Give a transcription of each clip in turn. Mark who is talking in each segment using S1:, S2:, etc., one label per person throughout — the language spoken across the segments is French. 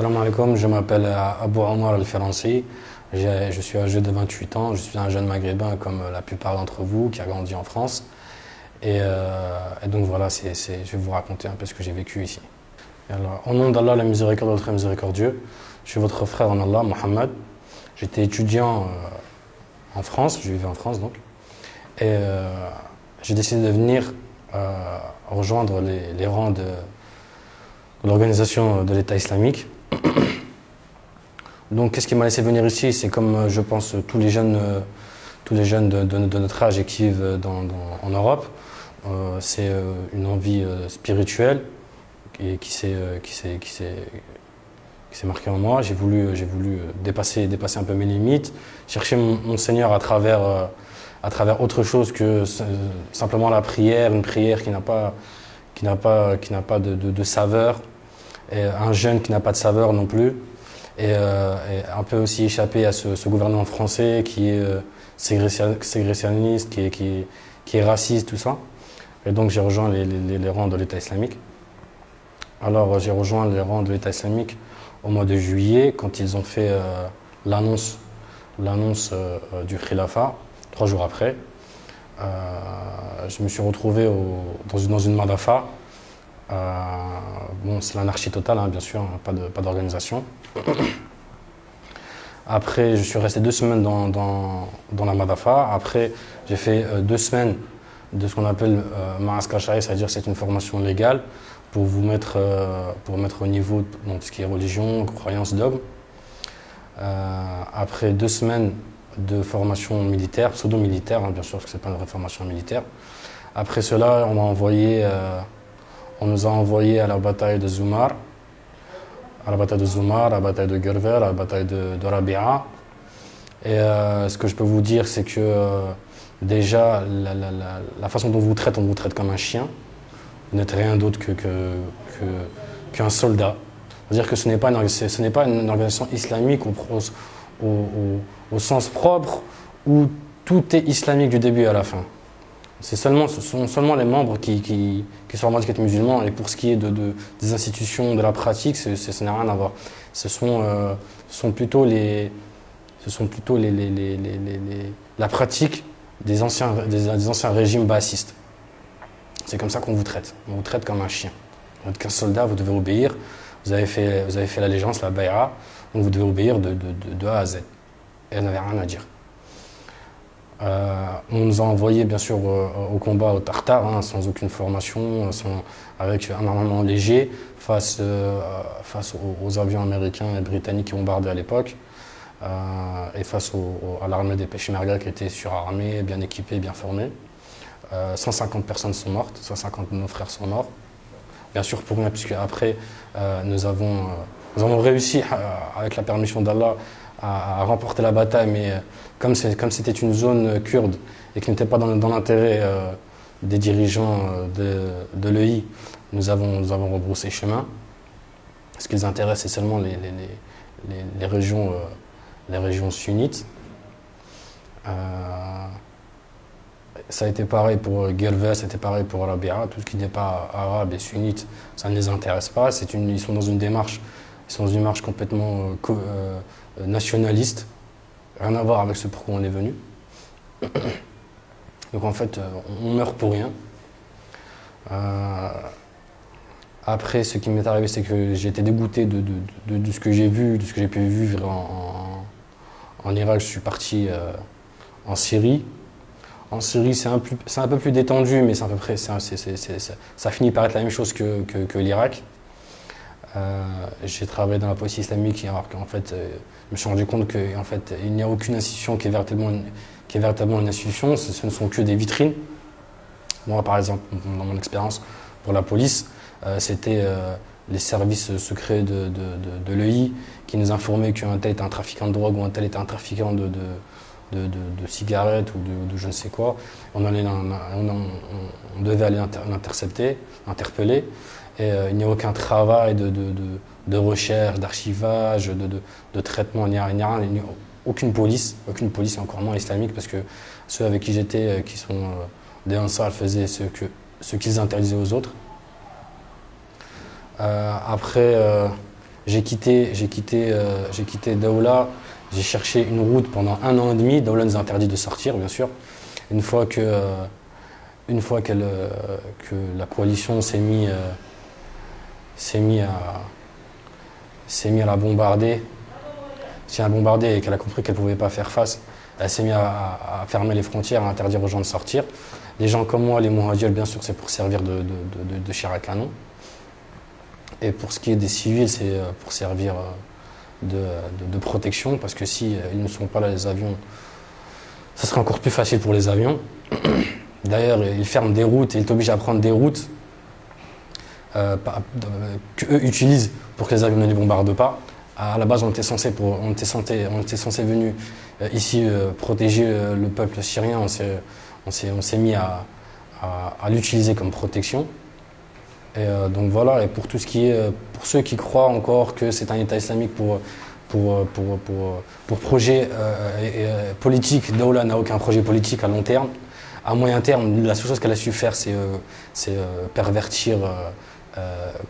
S1: Salam alaikum, je m'appelle Abou Omar Al-Feransi, je suis âgé de 28 ans, je suis un jeune maghrébin comme la plupart d'entre vous qui a grandi en France. Et donc voilà, je vais vous raconter un peu ce que j'ai vécu ici. Et alors, au nom d'Allah, le miséricordieux, le très miséricordieux, je suis votre frère en Allah, Mohammed. J'étais étudiant en France, je vivais en France donc. J'ai décidé de venir rejoindre les rangs de l'organisation de l'État islamique. Donc, qu'est-ce qui m'a laissé venir ici? C'est comme je pense tous les jeunes de notre âge et qui vivent en Europe. C'est une envie spirituelle et qui s'est marquée en moi. J'ai voulu dépasser un peu mes limites, chercher mon Seigneur à travers autre chose que simplement la prière, une prière qui n'a pas de saveur, et un jeûne qui n'a pas de saveur non plus. Et un peu aussi échapper à ce gouvernement français qui est ségrégationniste, qui est raciste, tout ça. Et donc j'ai rejoint les rangs de l'État islamique. Alors j'ai rejoint les rangs de l'État islamique au mois de juillet, quand ils ont fait l'annonce du Khilafat, 3 jours après. Je me suis retrouvé dans une Madafa. Bon, c'est l'anarchie totale, hein, bien sûr, pas d'organisation. Après, je suis resté 2 semaines dans la Madafa. Après, j'ai fait 2 semaines de ce qu'on appelle Ma'askar Shari, c'est-à-dire c'est une formation légale pour vous mettre au niveau de ce qui est religion, croyance, dogme. Après 2 semaines de formation militaire, pseudo-militaire, hein, bien sûr, parce que ce n'est pas une vraie formation militaire. Après cela, on nous a envoyés à la bataille de Zumar, à la bataille de Gerver, à la bataille de Rabia. Et ce que je peux vous dire, c'est que déjà, la façon dont on vous traite comme un chien. Vous n'êtes rien d'autre qu'un soldat. C'est-à-dire que ce n'est pas une organisation islamique au sens propre où tout est islamique du début à la fin. Ce sont seulement les membres qui sont revendiqués être musulmans, et pour ce qui est des institutions, de la pratique, ça n'a rien à voir. Ce sont plutôt la pratique des anciens régimes bassistes. C'est comme ça qu'on vous traite. On vous traite comme un chien. Vous êtes qu'un soldat, vous devez obéir. Vous avez fait l'allégeance, la bay'a, donc vous devez obéir de A à Z. Et elle n'avait rien à dire. On nous a envoyés bien sûr au combat au Tartare, hein, sans aucune formation, avec un armement léger face aux avions américains et britanniques qui bombardaient à l'époque, et face à l'armée des Peshmerga qui était surarmée, bien équipée, bien formée. 150 personnes sont mortes, 150 de nos frères sont morts. Bien sûr pour rien, puisque après nous avons réussi, avec la permission d'Allah, à remporter la bataille, mais comme c'était une zone kurde et qui n'était pas dans l'intérêt des dirigeants de l'EI, nous avons rebroussé chemin. Ce qui les intéresse, c'est seulement les régions sunnites. Ça a été pareil pour Gerver, c'était pareil pour Rabia. Tout ce qui n'est pas arabe et sunnite, ça ne les intéresse pas. Ils sont dans une démarche complètement nationaliste, rien à voir avec ce pourquoi on est venu. Donc en fait, on meurt pour rien. Après, ce qui m'est arrivé, c'est que j'ai été dégoûté de ce que j'ai vu, de ce que j'ai pu vivre en Irak. Je suis parti en Syrie. En Syrie, c'est un peu plus détendu, mais c'est à peu près, ça finit par être la même chose que l'Irak. J'ai travaillé dans la police islamique, alors qu'en fait, je me suis rendu compte qu'en fait, il n'y a aucune institution qui est véritablement une institution. Ce ne sont que des vitrines. Moi, par exemple, dans mon expérience pour la police, c'était les services secrets de l'EI qui nous informaient qu'un tel était un trafiquant de drogue ou un tel était un trafiquant de cigarettes ou de je ne sais quoi. On devait aller l'intercepter, l'interpeller. Et il n'y a aucun travail de recherche, d'archivage, de traitement, il n'y a rien. Il n'y a aucune police, et encore moins islamique, parce que ceux avec qui j'étais, qui sont des Ansar, faisaient ce qu'ils interdisaient aux autres. Après J'ai quitté Daoula, j'ai cherché une route pendant 1 an et demi. Daoula nous a interdit de sortir, bien sûr. Une fois que la coalition s'est mis à la bombarder, et qu'elle a compris qu'elle ne pouvait pas faire face, elle s'est mise à fermer les frontières, à interdire aux gens de sortir. Les gens comme moi, les Muhajirs, bien sûr, c'est pour servir de chair à canon. Et pour ce qui est des civils, c'est pour servir de protection, parce que si ils ne sont pas là, les avions, ça sera encore plus facile pour les avions. D'ailleurs, ils ferment des routes et ils t'obligent à prendre des routes qu'eux utilisent pour que les avions ne les bombardent pas. À la base, on était censé venir ici protéger le peuple syrien. On s'est mis à l'utiliser comme protection. Et donc voilà. Et pour tout ce qui est, pour ceux qui croient encore que c'est un État islamique pour projet politique, Daoula n'a aucun projet politique à long terme. À moyen terme, la seule chose qu'elle a su faire, c'est pervertir,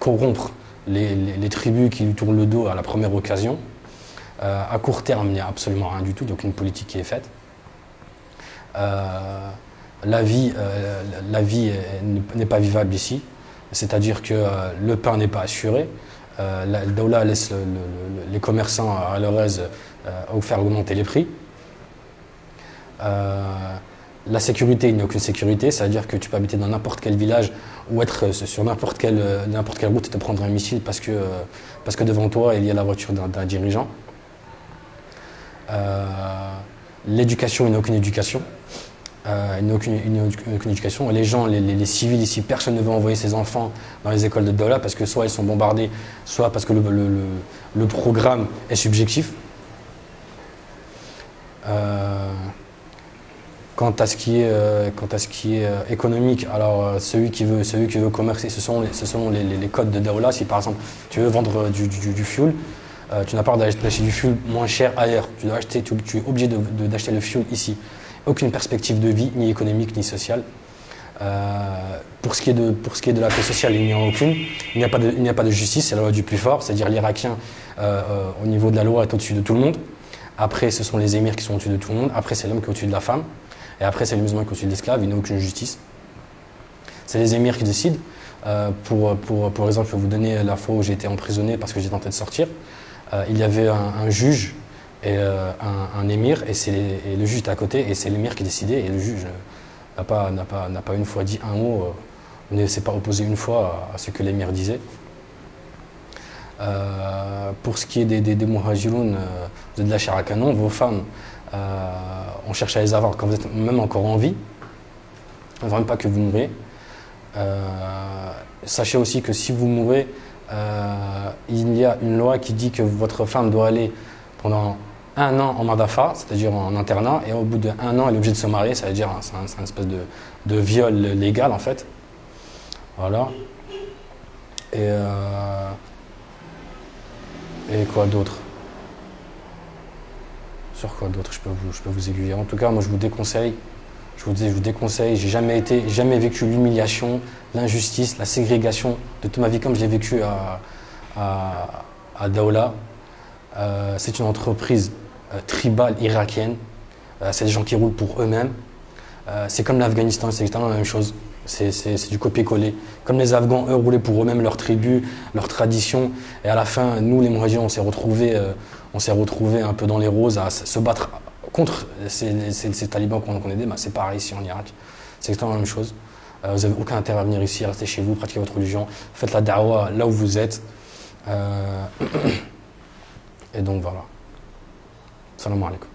S1: corrompre les tribus qui lui tournent le dos à la première occasion. À court terme, il n'y a absolument rien du tout, donc une politique qui est faite. La vie n'est pas vivable ici, c'est-à-dire que le pain n'est pas assuré. Daoula laisse les commerçants à leur aise faire augmenter les prix. La sécurité, il n'y a aucune sécurité, c'est-à-dire que tu peux habiter dans n'importe quel village ou être sur n'importe quelle route et te prendre un missile parce que devant toi il y a la voiture d'un dirigeant. L'éducation, il n'y a aucune éducation. Il n'y a aucune éducation. Les gens, les civils ici, personne ne veut envoyer ses enfants dans les écoles de Daoula parce que soit ils sont bombardés, soit parce que le programme est subjectif. Quant à ce qui est économique, alors celui qui veut commercer, ce sont les codes de Daoula. Si par exemple tu veux vendre du fuel, tu n'as pas d'acheter du fuel moins cher ailleurs. Tu es obligé d'acheter le fuel ici. Aucune perspective de vie, ni économique, ni sociale. Pour ce qui est de la paix sociale, il n'y en a aucune. Il n'y a pas de justice, c'est la loi du plus fort, c'est-à-dire l'Irakien, au niveau de la loi, est au-dessus de tout le monde. Après, ce sont les émirs qui sont au-dessus de tout le monde. Après, c'est l'homme qui est au-dessus de la femme. Et après, c'est le musulman qui est au-dessus de l'esclave. Il n'y a aucune justice. C'est les émirs qui décident. Pour exemple, je vais vous donner la fois où j'ai été emprisonné parce que j'ai tenté de sortir. Il y avait un juge et un émir, et le juge était à côté, et c'est l'émir qui décidait, et le juge n'a pas une fois dit un mot, ne s'est pas opposé une fois à ce que l'émir disait. Pour ce qui est des muhajiroun, vous êtes de la chair à canon, vos femmes, on cherche à les avoir quand vous êtes même encore en vie, on ne veut même pas que vous mourrez. Sachez aussi que si vous mourrez, il y a une loi qui dit que votre femme doit aller pendant 1 an en madafa, c'est-à-dire en internat, et au bout d'1 an, elle est obligée de se marier, c'est-à-dire c'est une espèce de viol légal en fait. Voilà. Et quoi d'autre? Sur quoi d'autre je peux vous aiguiller? En tout cas, moi je vous déconseille. Je vous déconseille. J'ai jamais vécu l'humiliation, l'injustice, la ségrégation de toute ma vie comme je l'ai vécu à Daoula. C'est une entreprise tribale irakienne. C'est des gens qui roulent pour eux-mêmes. C'est comme l'Afghanistan, c'est exactement la même chose. C'est du copier-coller. Comme les Afghans, eux, roulaient pour eux-mêmes leur tribu, leur tradition. Et à la fin, nous, les Muhajirs, on s'est retrouvés un peu dans les roses à se battre contre ces talibans qu'on aidait. Bah, c'est pareil ici en Irak. C'est exactement la même chose. Vous n'avez aucun intérêt à venir ici, restez chez vous, pratiquez votre religion. Faites la da'wa là où vous êtes. Et donc voilà. Salam alaikum.